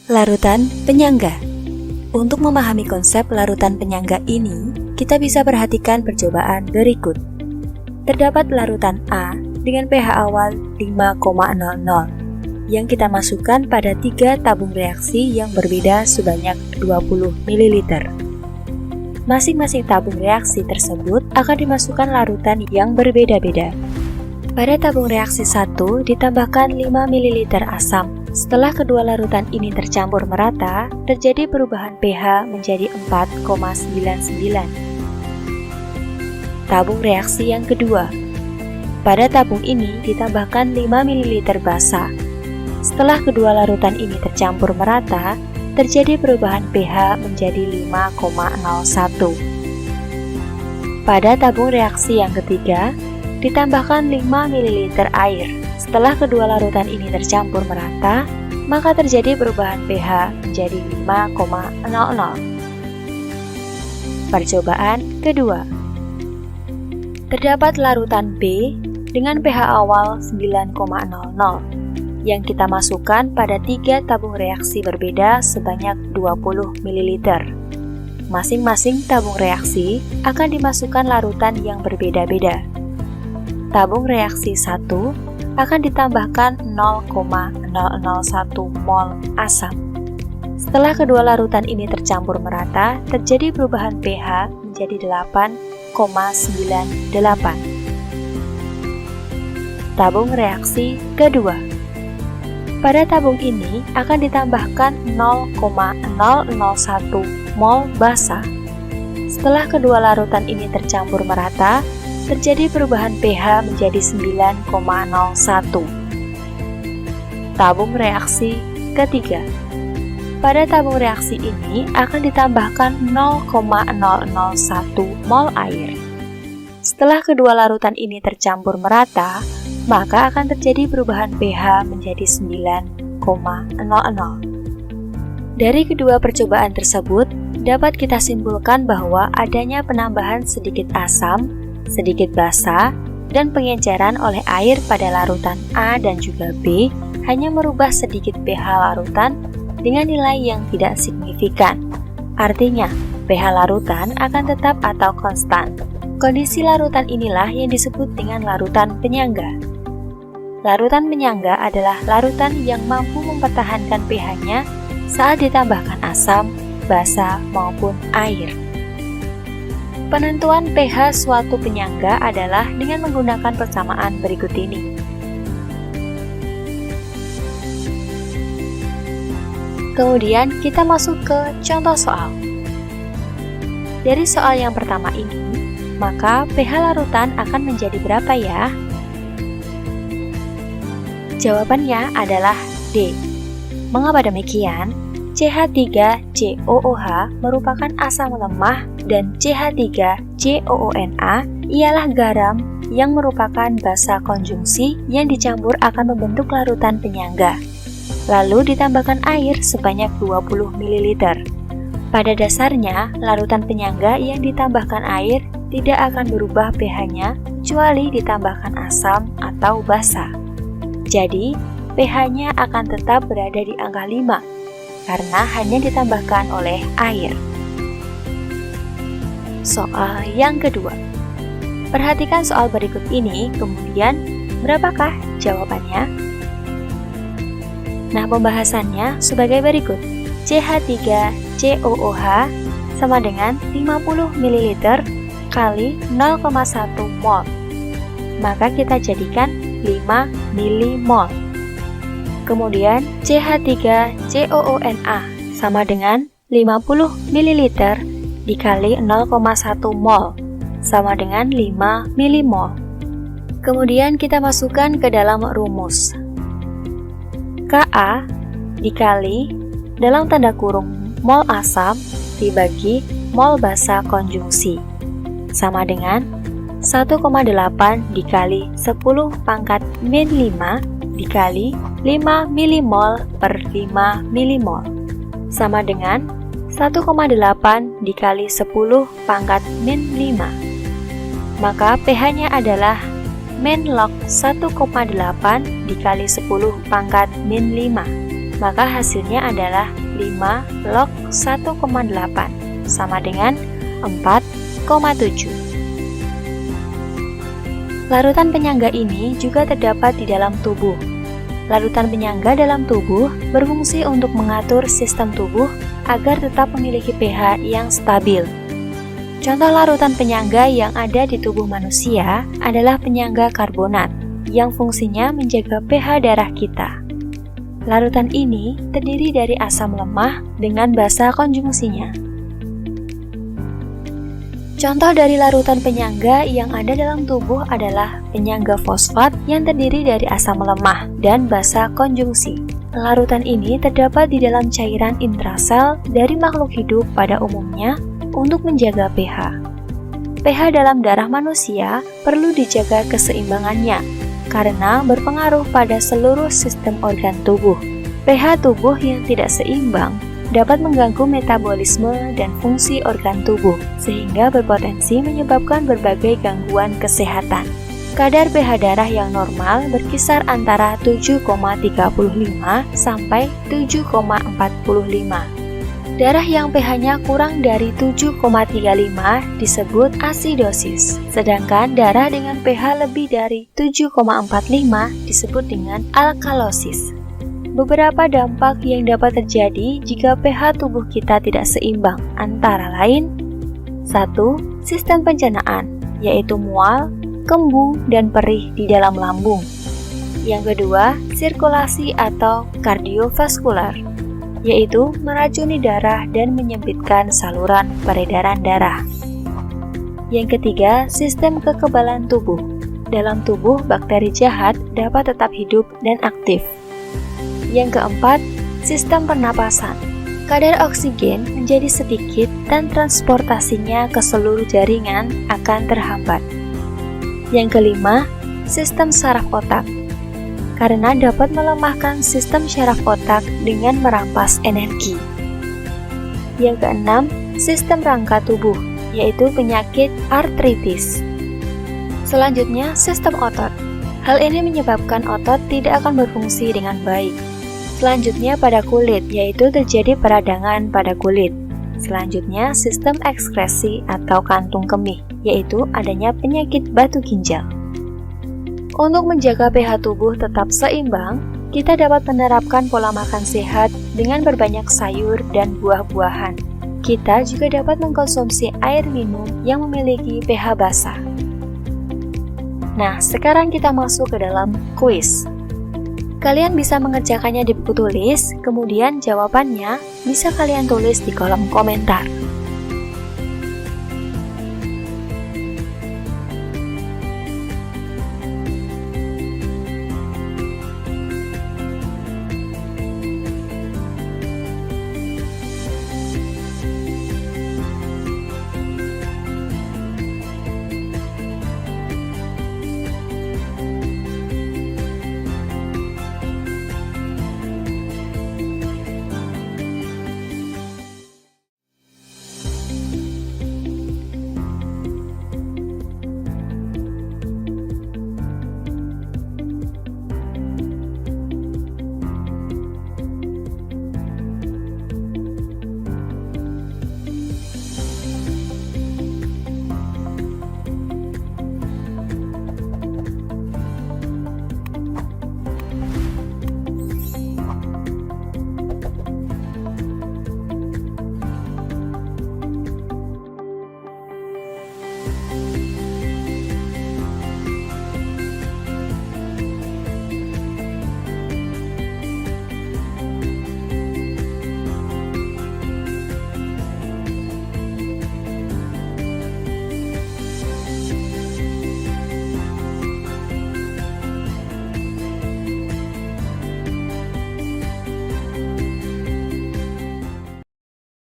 Larutan penyangga. Untuk memahami konsep larutan penyangga ini, kita bisa perhatikan percobaan berikut. Terdapat larutan A dengan pH awal 5,00 yang kita masukkan pada 3 tabung reaksi yang berbeda sebanyak 20 ml. Masing-masing tabung reaksi tersebut akan dimasukkan larutan yang berbeda-beda. Pada tabung reaksi 1 ditambahkan 5 ml asam. Setelah kedua larutan ini tercampur merata, terjadi perubahan pH menjadi 4,99. Tabung reaksi yang kedua. Pada tabung ini ditambahkan 5 ml basa. Setelah kedua larutan ini tercampur merata, terjadi perubahan pH menjadi 5,01. Pada tabung reaksi yang ketiga, ditambahkan 5 ml air. Setelah kedua larutan ini tercampur merata, maka terjadi perubahan pH menjadi 5,00. Percobaan kedua. Terdapat larutan B dengan pH awal 9,00 yang kita masukkan pada 3 tabung reaksi berbeda sebanyak 20 ml. Masing-masing tabung reaksi akan dimasukkan larutan yang berbeda-beda. Tabung reaksi 1 akan ditambahkan 0,001 mol asam. Setelah kedua larutan ini tercampur merata, terjadi perubahan pH menjadi 8,98. Tabung reaksi kedua. Pada tabung ini akan ditambahkan 0,001 mol basa. Setelah kedua larutan ini tercampur merata, terjadi perubahan pH menjadi 9,01. Tabung reaksi ketiga. Pada tabung reaksi ini akan ditambahkan 0,001 mol air. Setelah kedua larutan ini tercampur merata, maka akan terjadi perubahan pH menjadi 9,00. Dari kedua percobaan tersebut, dapat kita simpulkan bahwa adanya penambahan sedikit asam, sedikit basa, dan pengenceran oleh air pada larutan A dan juga B hanya merubah sedikit pH larutan dengan nilai yang tidak signifikan. Artinya, pH larutan akan tetap atau konstan. Kondisi larutan inilah yang disebut dengan larutan penyangga. Larutan penyangga adalah larutan yang mampu mempertahankan pH-nya saat ditambahkan asam, basa, maupun air. Penentuan pH suatu penyangga adalah dengan menggunakan persamaan berikut ini. Kemudian kita masuk ke contoh soal. Dari soal yang pertama ini, maka pH larutan akan menjadi berapa ya? Jawabannya adalah D. Mengapa demikian? CH3COOH merupakan asam lemah dan CH3COONA ialah garam yang merupakan basa konjungsi yang dicampur akan membentuk larutan penyangga. Lalu ditambahkan air sebanyak 20 ml. Pada dasarnya, larutan penyangga yang ditambahkan air tidak akan berubah pH-nya kecuali ditambahkan asam atau basa. Jadi, pH-nya akan tetap berada di angka 5 karena hanya ditambahkan oleh air. Soal yang kedua. Perhatikan soal berikut ini, kemudian berapakah jawabannya? Nah, pembahasannya sebagai berikut. CH3COOH sama dengan 50 ml kali 0,1 mol. Maka kita jadikan 5 milimol. Kemudian CH3COONA sama dengan 50 ml dikali 0,1 mol sama dengan 5 milimol. Kemudian kita masukkan ke dalam rumus. Ka dikali dalam tanda kurung mol asam dibagi mol basa konjungsi sama dengan 1,8 dikali 10 pangkat min 5 dikali 5 milimol per 5 milimol sama dengan 1,8 dikali 10 pangkat min 5. Maka pH-nya adalah min log 1,8 dikali 10 pangkat min 5 maka hasilnya adalah 5 log 1,8 sama dengan 4,7. Larutan penyangga ini juga terdapat di dalam tubuh. Larutan penyangga dalam tubuh berfungsi untuk mengatur sistem tubuh agar tetap memiliki pH yang stabil. Contoh larutan penyangga yang ada di tubuh manusia adalah penyangga karbonat, yang fungsinya menjaga pH darah kita. Larutan ini terdiri dari asam lemah dengan basa konjungsinya. Contoh dari larutan penyangga yang ada dalam tubuh adalah penyangga fosfat yang terdiri dari asam lemah dan basa konjungsi. Larutan ini terdapat di dalam cairan intrasel dari makhluk hidup pada umumnya untuk menjaga pH. pH dalam darah manusia perlu dijaga keseimbangannya karena berpengaruh pada seluruh sistem organ tubuh. pH tubuh yang tidak seimbang dapat mengganggu metabolisme dan fungsi organ tubuh, sehingga berpotensi menyebabkan berbagai gangguan kesehatan. Kadar pH darah yang normal berkisar antara 7,35 sampai 7,45. Darah yang pH-nya kurang dari 7,35 disebut asidosis, sedangkan darah dengan pH lebih dari 7,45 disebut dengan alkalosis. Beberapa dampak yang dapat terjadi jika pH tubuh kita tidak seimbang antara lain 1. Sistem pencernaan, yaitu mual, kembung, dan perih di dalam lambung. Yang kedua, sirkulasi atau kardiovaskular, yaitu meracuni darah dan menyempitkan saluran peredaran darah. Yang ketiga, sistem kekebalan tubuh. Dalam tubuh, bakteri jahat dapat tetap hidup dan aktif. Yang keempat, sistem pernapasan. Kadar oksigen menjadi sedikit dan transportasinya ke seluruh jaringan akan terhambat. Yang kelima, sistem saraf otak. Karena dapat melemahkan sistem syaraf otak dengan merampas energi. Yang keenam, sistem rangka tubuh, yaitu penyakit artritis. Selanjutnya, sistem otot. Hal ini menyebabkan otot tidak akan berfungsi dengan baik. Selanjutnya pada kulit, yaitu terjadi peradangan pada kulit. Selanjutnya sistem ekskresi atau kantung kemih, yaitu adanya penyakit batu ginjal. Untuk menjaga pH tubuh tetap seimbang, kita dapat menerapkan pola makan sehat dengan berbanyak sayur dan buah-buahan. Kita juga dapat mengkonsumsi air minum yang memiliki pH basa. Nah, sekarang kita masuk ke dalam kuis. Kalian bisa mengerjakannya di buku tulis, kemudian jawabannya bisa kalian tulis di kolom komentar.